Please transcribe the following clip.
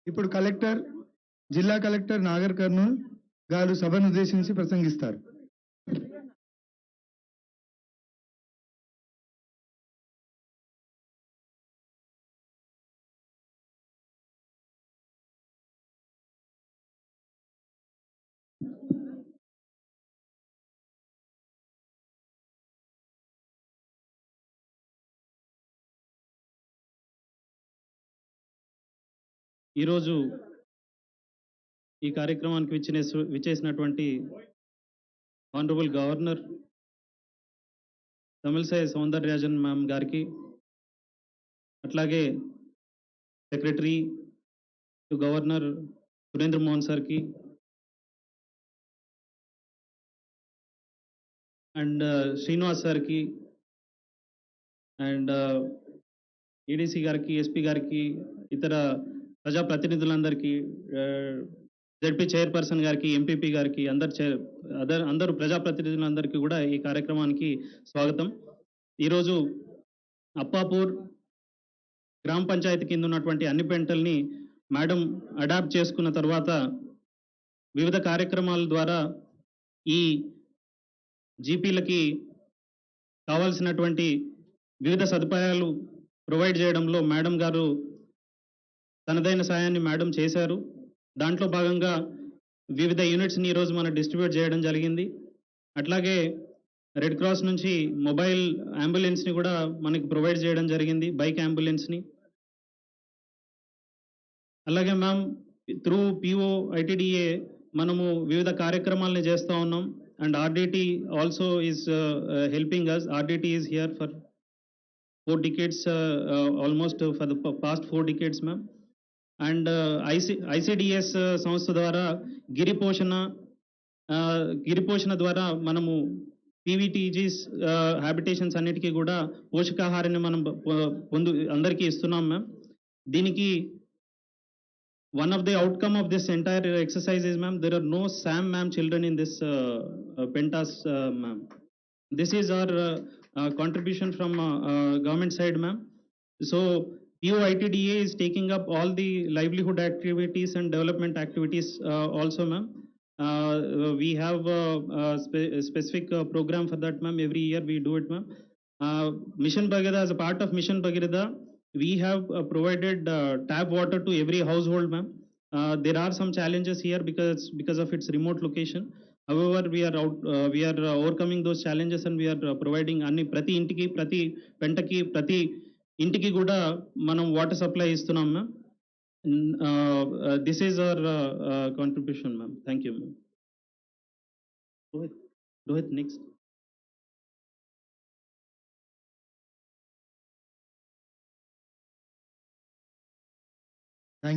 ఇప్పుడు కలెక్టర్ జిల్లా కలెక్టర్ నాగర్ కర్నూల్ గారు సభను ఉద్దేశించి ప్రసంగిస్తారు. ఈరోజు ఈ కార్యక్రమానికి విచ్చేసినటువంటి honourable governor Tamilisai Soundararajan ma'am గారికి, అట్లాగే secretary to governor Surendra Mohan సార్కి అండ్ శ్రీనివాస్ సార్కి అండ్ ఈడీసీ గారికి, ఎస్పీ గారికి, ఇతర ప్రజాప్రతినిధులందరికీ, జడ్పీ చైర్పర్సన్ గారికి, ఎంపీపీ గారికి, అందరూ ప్రజాప్రతినిధులందరికీ కూడా ఈ కార్యక్రమానికి స్వాగతం. ఈరోజు అప్పాపూర్ గ్రామ పంచాయతీ కింద ఉన్నటువంటి అన్ని పెంటల్ని మేడం అడాప్ట్ చేసుకున్న తర్వాత వివిధ కార్యక్రమాల ద్వారా ఈ జీపీలకి కావాల్సినటువంటి వివిధ సదుపాయాలు ప్రొవైడ్ చేయడంలో మేడం గారు తనదైన సాయాన్ని మేడం చేశారు. దాంట్లో భాగంగా వివిధ యూనిట్స్ని ఈరోజు మనం డిస్ట్రిబ్యూట్ చేయడం జరిగింది. అట్లాగే రెడ్ క్రాస్ నుంచి మొబైల్ అంబులెన్స్ని కూడా మనకి ప్రొవైడ్ చేయడం జరిగింది, బైక్ అంబులెన్స్ని. అలాగే మ్యామ్ త్రూ పిఓ ఐటీడీఏ మనము వివిధ కార్యక్రమాలని చేస్తూ ఉన్నాం. And RDT also is helping us. RDT is here for 4 decades, almost for the past 4 decades, ma'am. And ICDS సంస్థ ద్వారా గిరిపోషణ ద్వారా మనము పీవీటీజీస్ హ్యాబిటేషన్స్ అన్నిటికీ కూడా పోషకాహారాన్ని మనం అందరికీ ఇస్తున్నాం మ్యామ్. దీనికి one of the outcome of this entire exercise is, ma'am, there are no SAM ma'am children in this pentas, ma'am. This is our contribution from government side, ma'am. So POITDA is taking up all the livelihood activities and development activities also, ma'am. We have a specific program for that, ma'am. Every year we do it, ma'am. Mission Bhagirath, as a part of Mission Bhagirath, we have provided tap water to every household, ma'am. There are some challenges here because of its remote location. However, we are overcoming those challenges and we are providing ప్రతి ఇంటికి, ప్రతి పెంటకి, ప్రతి ఇంటికి కూడా మనం water supply ఇస్తున్నాం ma'am. This is our contribution ma'am. Thank you ma'am. Rohit next.